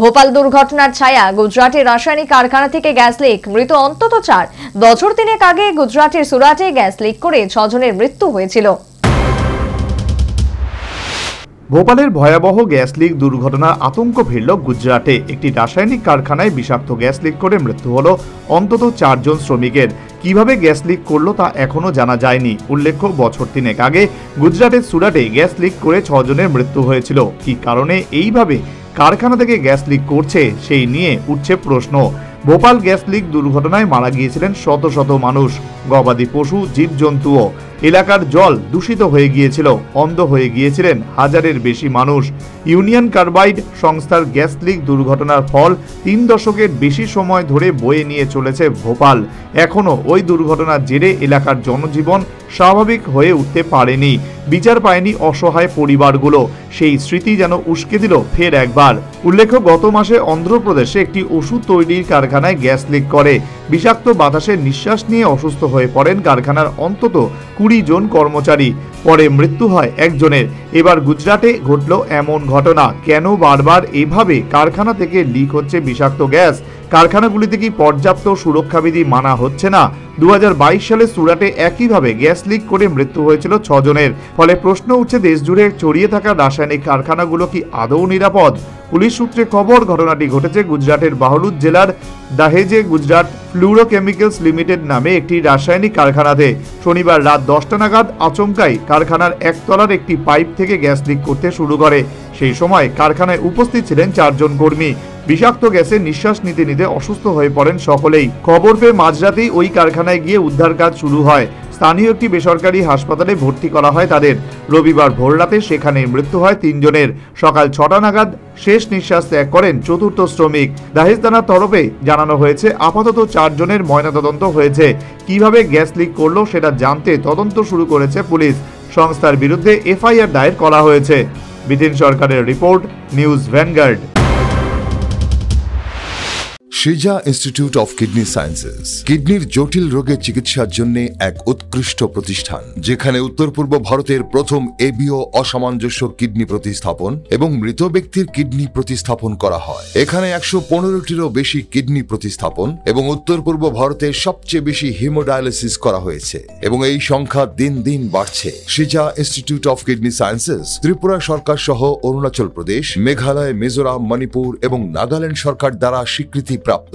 ভোপাল দুর্ঘটনার ছায়া গুজরাটের রাসায়নিক কারখানা থেকে গ্যাস লিক, মৃত অন্তত 4। বছর তিনেক আগে গুজরাটের সুরাটে গ্যাস লিক করে 6 জনের মৃত্যু হয়েছিল। ভোপালের ভয়াবহ গ্যাস লিক দুর্ঘটনার আতঙ্ক ভিড়ল গুজরাটে। একটি রাসায়নিক কারখানায় বিষাক্ত গ্যাস লিক করে মৃত্যু হলো অন্তত 4 জন শ্রমিকের। কিভাবে গ্যাস লিক করলো তা এখনো জানা যায়নি। উল্লেখ্য, বছর তিনেক আগে গুজরাটের সুরাটে গ্যাস লিক করে 6 জনের মৃত্যু হয়েছিল। কি কারণে এইভাবে কারখানা থেকে গ্যাস লিক করছে সেই নিয়ে উঠছে প্রশ্ন। ভোপাল গ্যাস লিক দুর্ঘটনায় মারা গিয়েছিলেন শত শত মানুষ, গবাদি পশু, জীবজন্তুও। এলাকার জল দূষিত হয়ে গিয়েছিল, অন্ধ হয়ে গিয়েছিলেন হাজারের বেশি মানুষ। ইউনিয়ন কার্বাইড সংস্থার গ্যাস লিক দুর্ঘটনার ফল 3 দশকের বেশি সময় ধরে বয়ে নিয়ে চলেছে ভোপাল। এখনও ওই দুর্ঘটনার জেরে এলাকার জনজীবন স্বাভাবিক হয়ে উঠতে পারেনি, বিচার পায়নি অসহায় পরিবারগুলো। সেই স্মৃতি যেন উস্কে দিল ফের একবার। উল্লেখ্য, গত মাসে অন্ধ্রপ্রদেশে একটি ওষুধ তৈরির কারখানায় গ্যাস লিক করে বিষাক্ত বাতাসে নিঃশ্বাস নিয়ে অসুস্থ হয়ে পড়েন কারখানার অন্তত 20 জন কর্মচারী। পরে মৃত্যু হয় একজনের। এবার গুজরাটে ঘটল এমন ঘটনা। কেন বারবার এভাবে কারখানা থেকে লিক হচ্ছে বিষাক্ত গ্যাস? কারখানাগুলিতে কি পর্যাপ্ত সুরক্ষাবিধি মানা হচ্ছে না? 2022 সালে সুরাটে একইভাবে গ্যাস লিক করে মৃত্যু হয়েছিল 6 জনের। ফলে প্রশ্ন উঠছে, দেশ জুড়ে ছড়িয়ে থাকা রাসায়নিক কারখানাগুলো কি আদৌ নিরাপদ? পুলিশ সূত্রে খবর, ঘটনাটি ঘটেছে গুজরাটের বাহলুদ জেলার দাহেজে গুজরাট ফ্লুরোকেমিক্যালস লিমিটেড নামে একটি রাসায়নিক কারখানাতে। শনিবার রাত 10টা নাগাদ আচমকাই কারখানার একতলার একটি পাইপ থেকে গ্যাস লিক করতে শুরু করে। সেই সময় কারখানায় উপস্থিত ছিলেন 4 জন কর্মী। বিষাক্ত গ্যাসে নিঃশ্বাস নিতে নিতে অসুস্থ হয়ে পড়েন সকলেই। খবর পেয়ে মাঝরাতেই ওই কারখানায় গিয়ে উদ্ধার কাজ শুরু হয়। স্থানীয় একটি বেসরকারি হাসপাতালে ভর্তি করা হয় তাদের। রবিবার ভোররাতে সেখানে মৃত্যু হয় 3 জনের। সকাল 6টা নাগাদ শেষ নিঃশ্বাস ত্যাগ করেন 4র্থ শ্রমিক। দাহেজ থানার তরফে জানানো হয়েছে, আপাতত 4 জনের ময়নাতদন্ত হয়েছে। কিভাবে গ্যাস লিক করলো সেটা জানতে তদন্ত শুরু করেছে পুলিশ। সংস্থার বিরুদ্ধে এফআইআর দায়ের করা হয়েছে। বিতিন সরকারের report, news vanguard. Shrija Institute of Kidney Sciences কিডনির জটিল রোগের চিকিৎসার জন্য এক উৎকৃষ্ট প্রতিষ্ঠান, যেখানে উত্তর পূর্ব ভারতের প্রথম এবিও অসামঞ্জস্য কিডনি প্রতিস্থাপন এবং মৃত ব্যক্তির কিডনি প্রতিস্থাপন করা হয়। এখানে 115টিরও বেশি কিডনি প্রতিস্থাপন এবং উত্তর পূর্ব ভারতে সবচেয়ে বেশি হিমোডায়ালিসিস করা হয়েছে এবং এই সংখ্যা দিন দিন বাড়ছে। Shrija Institute of Kidney Sciences Tripura সরকার সহ অরুণাচল প্রদেশ, মেঘালয়, মিজোরাম, মণিপুর এবং নাগাল্যান্ড সরকার দ্বারা স্বীকৃতি প্রাপ্ত।